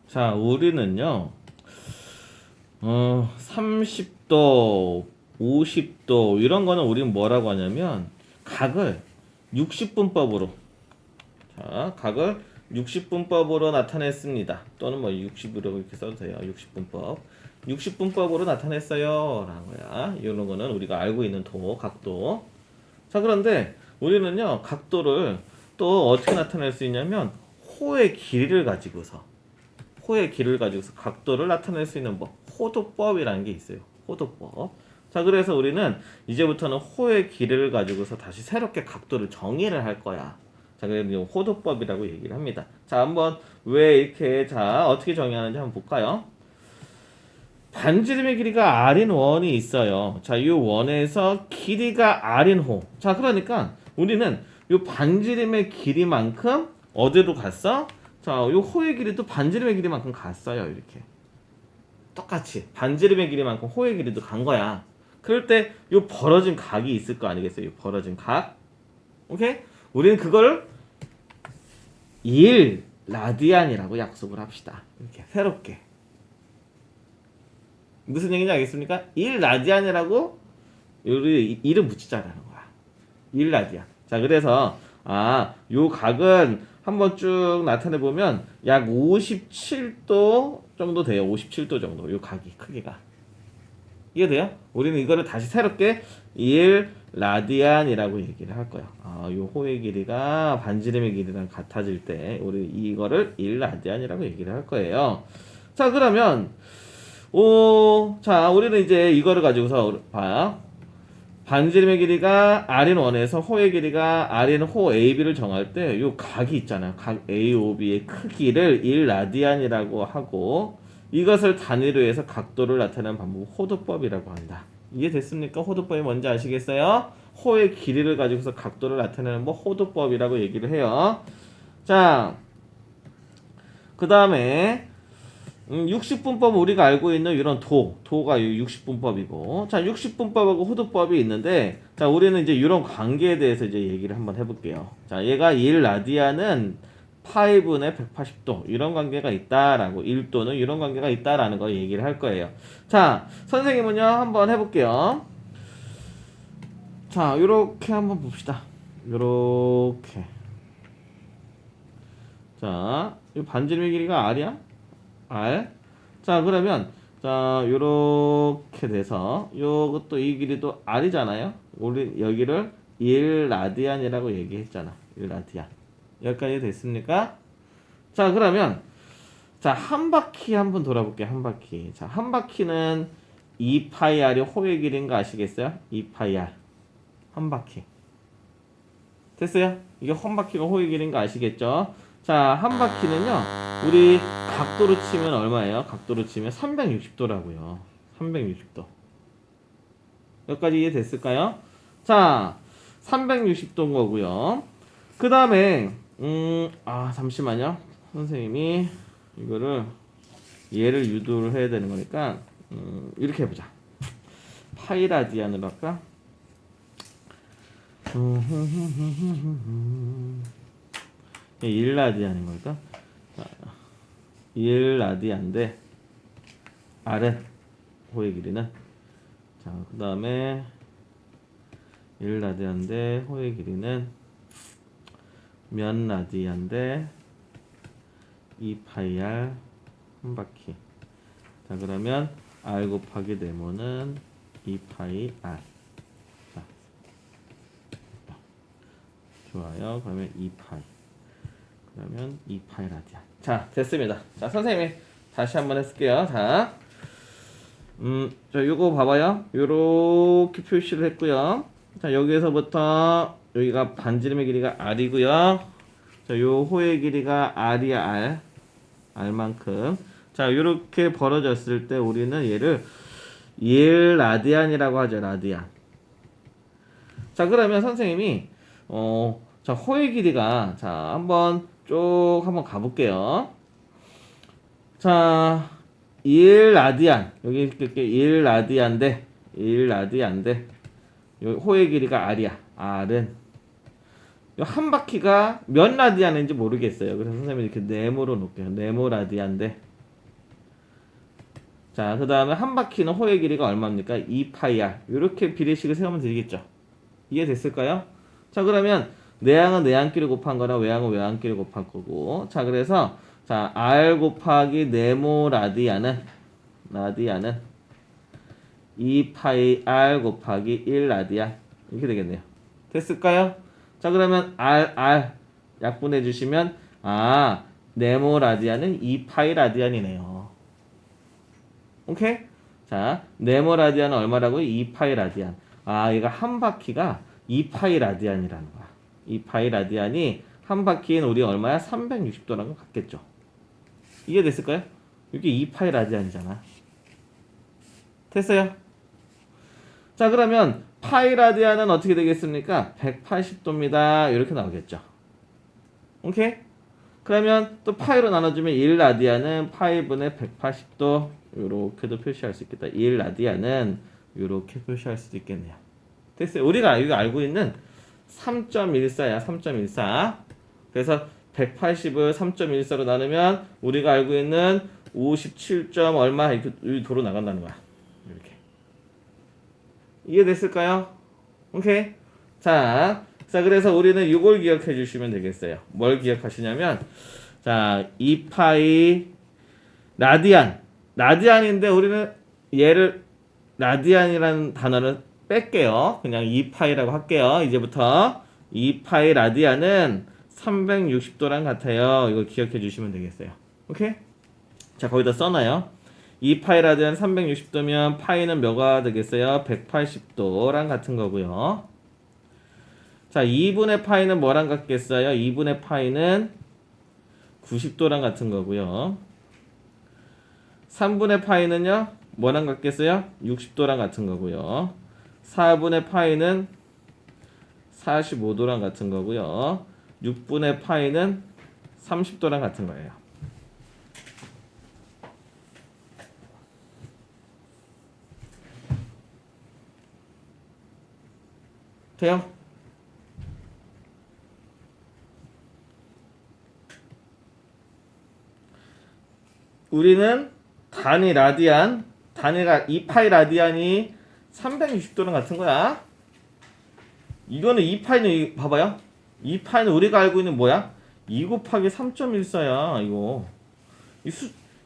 자, 우리는요, 30도, 50도, 이런 거는 우리는 뭐라고 하냐면, 각을 60분법으로, 자, 각을 60분법으로 나타냈습니다. 또는 뭐 60으로 이렇게 써도 돼요. 60분법. 60분법으로 나타냈어요. 라는 거야. 이런 거는 우리가 알고 있는 각도. 자, 그런데 우리는요, 각도를 또 어떻게 나타낼 수 있냐면, 호의 길이를 가지고서 각도를 나타낼 수 있는 법, 호도법이라는 게 있어요. 호도법. 자, 그래서 우리는 이제부터는 호의 길이를 가지고서 다시 새롭게 각도를 정의를 할 거야. 자, 그래서 호도법이라고 얘기를 합니다. 자, 한번 왜 이렇게 어떻게 정의하는지 한번 볼까요? 반지름의 길이가 r인 원이 있어요. 자, 이 원에서 길이가 r인 호. 자, 그러니까 우리는 이 반지름의 길이만큼 어디로 갔어? 자, 이 호의 길이도 반지름의 길이만큼 갔어요. 이렇게. 똑같이 반지름의 길이만큼 호의 길이도 간 거야. 그럴 때 이 벌어진 각이 있을 거 아니겠어요? 이 벌어진 각. 오케이? 우리는 그걸 1 라디안이라고 약속을 합시다. 이렇게 새롭게. 무슨 얘기인지 알겠습니까? 1 라디안이라고 우리 이름 붙이자라는 거야. 1 라디안. 자, 그래서 요 각은 한번 쭉 나타내 보면 약 57도 정도 돼요. 57도 정도. 요 각이 크기가. 이해돼요? 우리는 이거를 다시 새롭게 1 라디안이라고 얘기를 할 거야. 요 호의 길이가 반지름의 길이랑 같아질 때 우리 이거를 1 라디안이라고 얘기를 할 거예요. 자, 그러면 자, 우리는 이제 이거를 가지고서 봐요. 반지름의 길이가 r인 원에서 호의 길이가 r인 호 AB를 정할 때 요 각이 있잖아요. 각 AOB의 크기를 1 라디안이라고 하고 이것을 단위로 해서 각도를 나타내는 방법을 호도법이라고 한다. 이해됐습니까? 호도법이 뭔지 아시겠어요? 호의 길이를 가지고서 각도를 나타내는 뭐 호도법이라고 얘기를 해요. 자, 그 다음에 60분법 우리가 알고 있는 이런 도가 60분법이고, 자, 60분법하고 호도법이 있는데, 자, 우리는 이제 이런 관계에 대해서 이제 얘기를 한번 해볼게요. 자, 얘가 1 라디안은 파이분의 180도 이런 관계가 있다라고 1도는 이런 관계가 있다라는 거 얘기를 할 거예요. 자, 선생님은요 한번 해볼게요. 자, 요렇게 한번 봅시다. 요렇게. 자, 이 반지름의 길이가 r이야? R. 자, 그러면 자, 요렇게 돼서 요것도 이 길이도 r이잖아요. 우리 여기를 1 라디안이라고 얘기했잖아. 1 라디안. 여기까지 됐습니까? 자, 그러면 자, 한 바퀴 한번 돌아볼게요. 한 바퀴. 자, 한 바퀴는 2파이 r이 호의 길이인 거 아시겠어요? 2파이 r. 한 바퀴. 됐어요? 이게 한 바퀴가 호의 길이인 거 아시겠죠? 자, 한 바퀴는요. 우리 각도로 치면 얼마예요? 각도로 치면 360도라고요. 360도. 여기까지 이해됐을까요? 자, 360도인 거고요. 그 다음에 잠시만요. 선생님이 이거를 얘를 유도를 해야 되는 거니까 이렇게 해보자. 파이 라디안으로 할까? 1 라디안인 걸까? 1 라디안인데 R은 호의 길이는 자, 그 다음에 1 라디안인데 호의 길이는 몇 라디안인데 2파이 R 한 바퀴. 자, 그러면 R 곱하기 네모는 2파이 R. 자, 좋아요. 그러면 2파이. 그러면 2파이 라디안. 자, 됐습니다. 자, 선생님이 다시 한번 해볼게요. 자, 자, 요거 봐봐요. 요렇게 표시를 했고요. 자, 여기에서부터 여기가 반지름의 길이가 r이고요. 자, 요 호의 길이가 r이야, r. r만큼. 자, 요렇게 벌어졌을 때 우리는 얘를 1 라디안이라고 하죠, 라디안. 자, 그러면 선생님이 자, 호의 길이가 자, 한번 한번 가볼게요. 자, 1 라디안. 여기 이렇게 1 라디안인데 호의 길이가 r이야. r은 한 바퀴가 몇 라디안인지 모르겠어요. 그래서 선생님이 이렇게 네모로 놓을게요. 네모 라디안인데 자, 그 다음에 한 바퀴는 호의 길이가 얼마입니까? 2파이 r. 이렇게 비례식을 세우면 되겠죠. 이해됐을까요? 자, 그러면 내항은 내항끼리 곱한 거나 외항은 외항끼리 곱한 거고. 자, 그래서 자, r 곱하기 네모 라디안은 2파이 r 곱하기 1 라디안 이렇게 되겠네요. 됐을까요? 자, 그러면 r 약분해 주시면 네모 라디안은 2파이 라디안이네요. 오케이? 자, 네모 라디안은 얼마라고요? 2파이 라디안. 얘가 한 바퀴가 2파이 라디안이라는 거야. 2파이 라디안이 한 바퀴는 우리 얼마야? 360도라는 거 같겠죠. 이해됐을까요? 이게 2파이 라디안이잖아. 됐어요? 자, 그러면 파이 라디안은 어떻게 되겠습니까? 180도입니다. 이렇게 나오겠죠. 오케이? 그러면 또 파이로 나눠주면 1 라디안은 파이분의 180도 이렇게도 표시할 수 있겠다. 1 라디안은 이렇게 표시할 수도 있겠네요. 됐어요. 우리가 이거 알고 있는 3.14야. 3.14. 그래서 180을 3.14로 나누면 우리가 알고 있는 57. 얼마 이렇게 도로 나간다는 거야. 이렇게. 이해됐을까요? 오케이. 자, 그래서 우리는 이걸 기억해 주시면 되겠어요. 뭘 기억하시냐면, 자, 2파이 라디안인데 우리는 얘를 라디안이라는 단어를 뺄게요. 그냥 2파이라고 할게요. 이제부터 2파이 라디안은 360도랑 같아요. 이거 기억해 주시면 되겠어요. 오케이? 자, 거기다 써놔요. 2파이 라디안 360도면 파이는 뭐가 되겠어요? 180도랑 같은 거고요. 자, 2분의 파이는 뭐랑 같겠어요? 2분의 파이는 90도랑 같은 거고요. 3분의 파이는요? 뭐랑 같겠어요? 60도랑 같은 거고요. 4분의 파이는 45도랑 같은 거고요. 6분의 파이는 30도랑 같은 거예요. 돼요? 우리는 단위가 2파이 라디안이 360도랑 같은 거야. 이거는 2파이는 봐봐요. 2파이는 우리가 알고 있는 뭐야? 2 곱하기 3.14야. 이거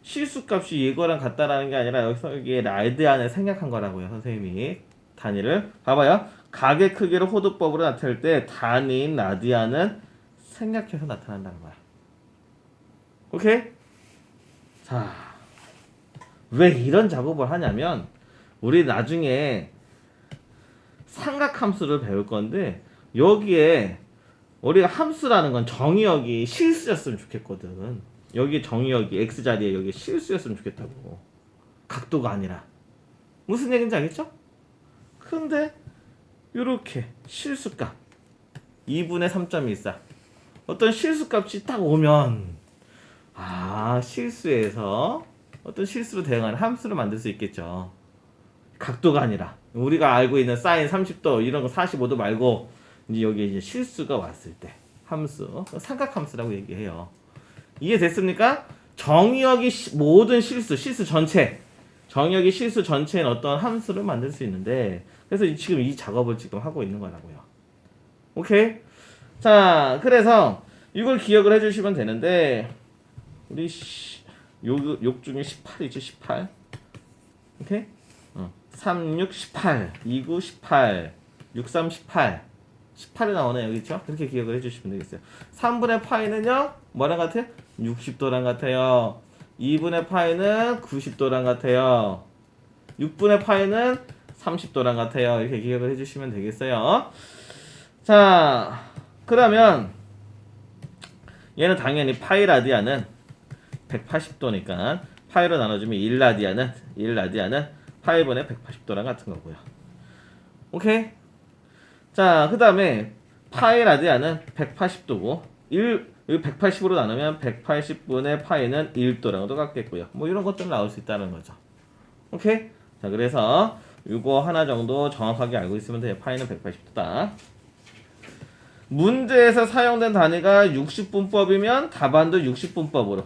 실수값이 이거랑 같다라는 게 아니라 여기서 이게 라디안을 생략한 거라고요. 선생님이 단위를 봐봐요. 각의 크기를 호도법으로 나타낼 때 단위인 라디안은 생략해서 나타난다는 거야. 오케이? 자, 왜 이런 작업을 하냐면 우리 나중에 삼각함수를 배울 건데 여기에 우리가 함수라는 건 정의역이 실수였으면 좋겠거든. 여기 정의역이 x자리에 여기 실수였으면 좋겠다고. 각도가 아니라. 무슨 얘기인지 알겠죠? 근데 이렇게 실수값 2분의 3.14 어떤 실수값이 딱 오면 실수에서 어떤 실수로 대응하는 함수를 만들 수 있겠죠. 각도가 아니라 우리가 알고 있는 사인 30도 이런 거 45도 말고 이제 여기에 이제 실수가 왔을 때 함수 삼각함수라고 얘기해요. 이해됐습니까? 정의역이 모든 실수 전체 정의역이 실수 전체인 어떤 함수를 만들 수 있는데 그래서 지금 이 작업을 지금 하고 있는 거라고요. 오케이? 자, 그래서 이걸 기억을 해주시면 되는데 우리 욕 중에 18이죠. 18. 오케이? 3, 6, 18 2, 9, 18 6, 3, 18 18이 나오네 여기 있죠? 그렇게 기억을 해주시면 되겠어요. 3분의 파이는요 뭐랑 같아요? 60도랑 같아요. 2분의 파이는 90도랑 같아요. 6분의 파이는 30도랑 같아요. 이렇게 기억을 해주시면 되겠어요. 자, 그러면 얘는 당연히 파이 라디안은 180도니까 파이로 나눠주면 1라디안은 파이분의 180도랑 같은 거고요. 오케이? 자, 그 다음에 파이 라디안은 180도고 1 180으로 나누면 180분의 파이는 1도랑도 같겠고요. 뭐 이런 것들 나올 수 있다는 거죠. 오케이? 자, 그래서 이거 하나 정도 정확하게 알고 있으면 돼요. 파이는 180도다. 문제에서 사용된 단위가 60분법이면 답안도 60분법으로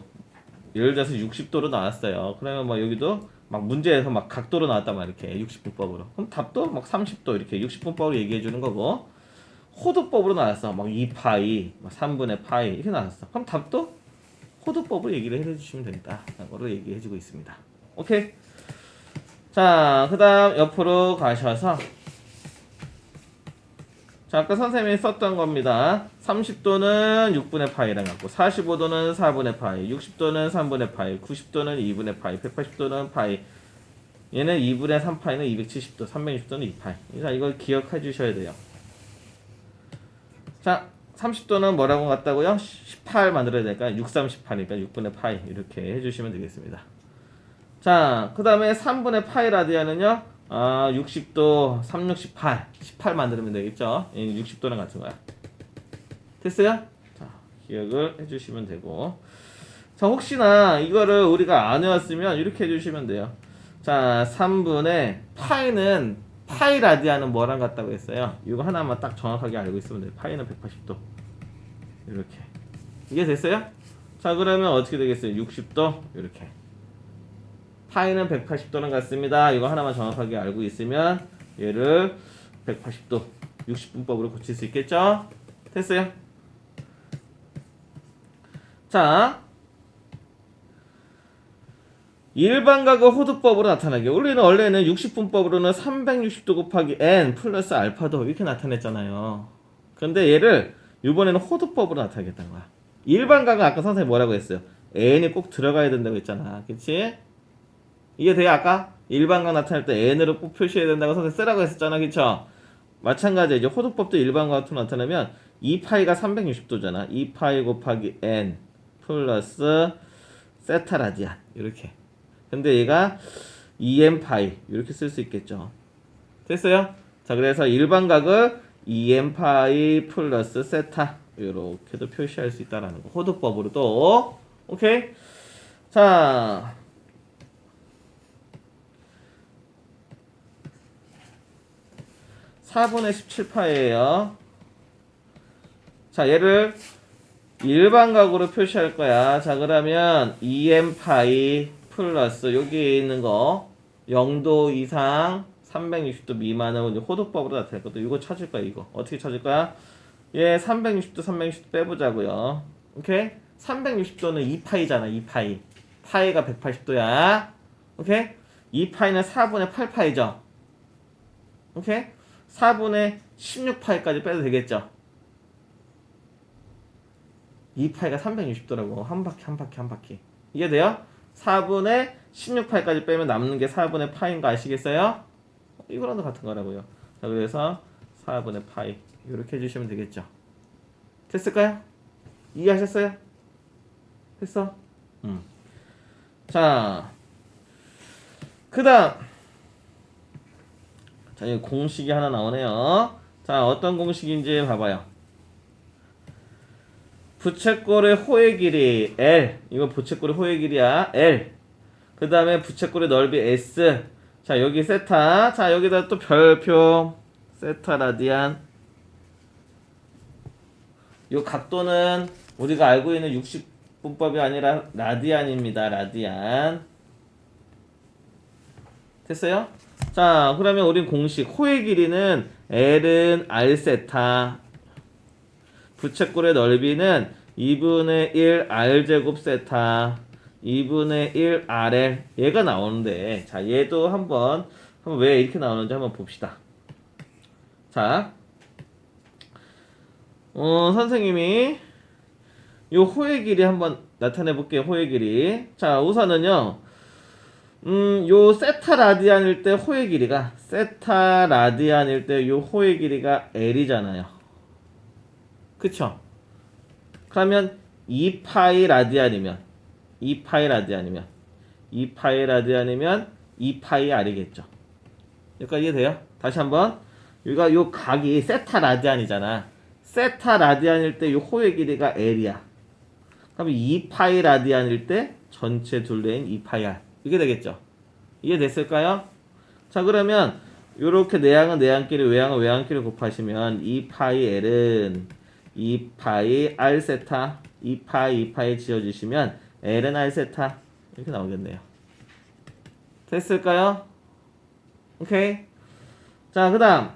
예를 들어서 60도로 나왔어요. 그러면 막 여기도 막 문제에서 막 각도로 나왔단 말이야. 이렇게 60분법으로. 그럼 답도 막 30도 이렇게 60분법으로 얘기해 주는 거고 호두법으로 나왔어. 막 2파이, 막 3분의 파이 이렇게 나왔어. 그럼 답도 호두법으로 얘기를 해 주시면 된다. 라는 거를 얘기해 주고 있습니다. 오케이. 자, 그 다음 옆으로 가셔서 자, 아까 선생님이 썼던 겁니다. 30도는 6분의 파이랑 같고 45도는 4분의 파이, 60도는 3분의 파이, 90도는 2분의 파이, 180도는 파이. 얘는 2분의 3파이는 270도, 360도는 2파이. 자, 이걸 기억해 주셔야 돼요. 자, 30도는 뭐라고 같다고요? 18 만들어야 되니까 6, 3, 18이니까 6분의 파이 이렇게 해주시면 되겠습니다. 자, 그 다음에 3분의 파이 라디안은요 60도 3, 6, 18 만들면 되겠죠. 60도랑 같은 거야. 됐어요? 자, 기억을 해주시면 되고 자, 혹시나 이거를 우리가 안 외웠으면 이렇게 해주시면 돼요. 자, 3분의 파이는 파이 라디안은 뭐랑 같다고 했어요? 이거 하나만 딱 정확하게 알고 있으면 돼요. 파이는 180도 이렇게 이게 됐어요? 자, 그러면 어떻게 되겠어요? 60도 이렇게 파이는 180도랑 같습니다. 이거 하나만 정확하게 알고 있으면 얘를 180도 60분법으로 고칠 수 있겠죠? 됐어요? 자, 일반각을 호두법으로 나타나게. 우리는 원래는 60분법으로는 360도 곱하기 n 플러스 알파도 이렇게 나타냈잖아요. 근데 얘를 이번에는 호두법으로 나타내겠다는 거야. 일반각은 아까 선생님이 뭐라고 했어요? n이 꼭 들어가야 된다고 했잖아. 그치? 이게 돼요? 아까 일반각 나타낼 때 n으로 꼭 표시해야 된다고 선생님 쓰라고 했었잖아. 그쵸? 마찬가지 이제 호두법도 일반각으로 나타내면 2파이가 360도잖아. 2파이 곱하기 n 플러스 세타 라디안 이렇게. 근데 얘가 2n파이 이렇게 쓸 수 있겠죠. 됐어요? 자, 그래서 일반각을 2n파이 플러스 세타 이렇게도 표시할 수 있다라는 거. 호두법으로 또 오케이. 자, (4분의 17파이예요) 자, 얘를 일반각으로 표시할 거야. 자, 그러면 2n파이 플러스 여기 있는 거 0도 이상 360도 미만은 호두법으로 나타낼 것도 이거 찾을 거야. 이거 어떻게 찾을 거야? 얘 360도 360도 빼보자고요. 오케이? 360도는 2파이잖아. 2파이 파이가 180도야. 오케이? 2파이는 4분의 8파이죠. 오케이? 4분의 16파이까지 빼도 되겠죠. 2파이가 360도라고 한 바퀴 한 바퀴 한 바퀴 이해돼요? 4분의 16파이까지 빼면 남는 게 4분의 파이인 거 아시겠어요? 이거랑도 같은 거라고요. 자, 그래서 4분의 파이 이렇게 해주시면 되겠죠. 됐을까요? 이해하셨어요? 됐어? 자, 그 다음 자, 여기 공식이 하나 나오네요. 자, 어떤 공식인지 봐봐요. 부채꼴의 호의 길이 L. 이거 부채꼴의 호의 길이야. L. 그 다음에 부채꼴의 넓이 S. 자, 여기 세타. 자, 여기다 또 별표. 세타 라디안. 요 각도는 우리가 알고 있는 60분법이 아니라 라디안입니다. 라디안. 됐어요? 자, 그러면 우린 공식. 호의 길이는 L은 R세타. 부채꼴의 넓이는 2분의 1 R제곱 세타 2분의 1 RL 얘가 나오는데 자, 얘도 한번 왜 이렇게 나오는지 한번 봅시다. 자, 선생님이 요 호의 길이 한번 나타내 볼게요. 호의 길이. 자, 우선은요 요 세타 라디안일 때 호의 길이가 세타 라디안일 때 요 호의 길이가 L이잖아요. 그쵸? 그러면 2파이 라디안이면 2파이 라디안이면 2파이 R이겠죠. 여기까지 이해돼요? 다시 한번 여기가 요 각이 세타 라디안이잖아. 세타 라디안일 때 요 호의 길이가 L이야. 그러면 2파이 라디안일 때 전체 둘레인 2파이 R 이게 되겠죠. 이해됐을까요? 자, 그러면 요렇게 내항은 내항끼리 외항은 외항끼리 곱하시면 2파이 L은 2파이 R 세타 2파이 지어주시면 ln r 세타 이렇게 나오겠네요. 됐을까요? 오케이. 자, 그 다음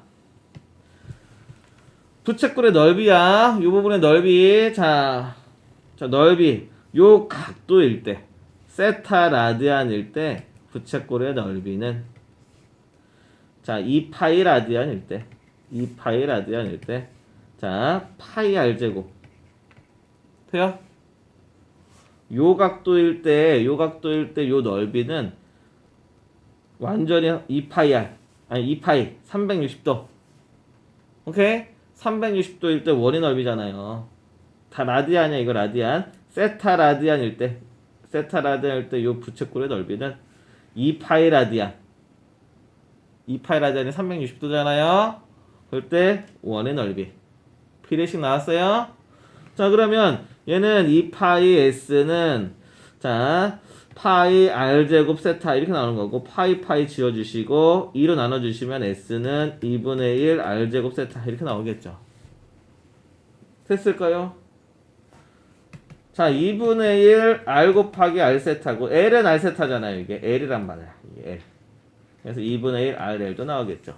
부채꼴의 넓이야. 이 부분의 넓이. 자 넓이 요 각도일 때 세타 라디안일 때 부채꼴의 넓이는 자 2파이 라디안일 때 2파이 라디안일 때 자 파이 r제곱 돼요? 요 각도일 때 요 넓이는 완전히 2파이 r 아니 2파이 360도. 오케이? 360도일 때 원의 넓이잖아요. 다 라디안이야. 이거 라디안. 세타 라디안일 때 요 부채꼴의 넓이는 2파이 라디안. 2파이 라디안이 360도잖아요. 그럴 때 원의 넓이. P례식 나왔어요? 자, 그러면 얘는 2파이 S는 자 파이 R제곱 세타 이렇게 나오는 거고 파이 지워주시고 2로 나눠주시면 S는 2분의 1 R제곱 세타 이렇게 나오겠죠. 됐을까요? 자 2분의 1 R 곱하기 R 세타고 L은 R 세타잖아요. 이게 L이란 말이야. 이게 L. 그래서 2분의 1 RL도 나오겠죠.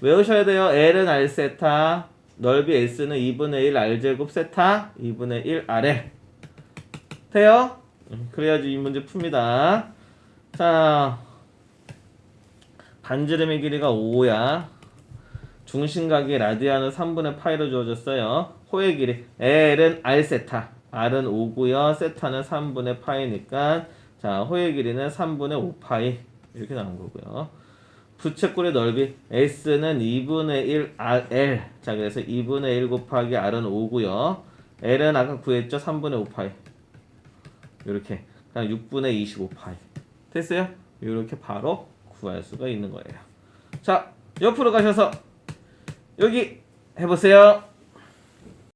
외우셔야 돼요. L은 R 세타 넓이 S는 2분의 1 R제곱 세타 2분의 1 RL 돼요? 그래야지 이 문제 풉니다. 자 반지름의 길이가 5야. 중심각이 라디안은 3분의 파이로 주어졌어요. 호의 길이 L은 R 세타 R은 5고요. 세타는 3분의 파이니까 자 호의 길이는 3분의 5파이 이렇게 나온 거고요. 부채꼴의 넓이 S는 2분의 1 RL 자 그래서 2분의 1 곱하기 R은 5고요. L은 아까 구했죠? 3분의 5파이 이렇게 그냥 6분의 25파이 됐어요? 이렇게 바로 구할 수가 있는 거예요. 자 옆으로 가셔서 여기 해보세요.